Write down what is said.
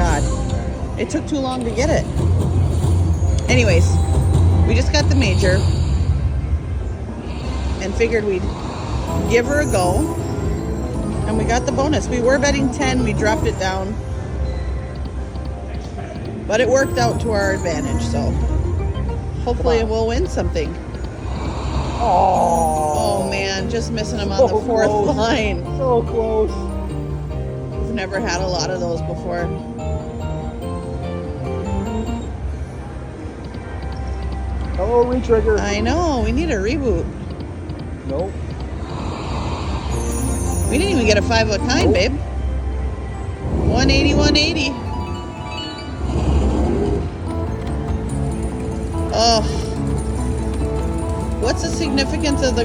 God. It took too long to get it. Anyways, we just got the major and figured we'd give her a go. And we got the bonus. We were betting 10. We dropped it down. But it worked out to our advantage, so hopefully we'll win something. Oh man, just missing him on the fourth line. So close. We've never had a lot of those before. Hello, retrigger. I know, we need a reboot. Nope. We didn't even get a 5 of a kind, babe. 180, 180. Oh. What's the significance of the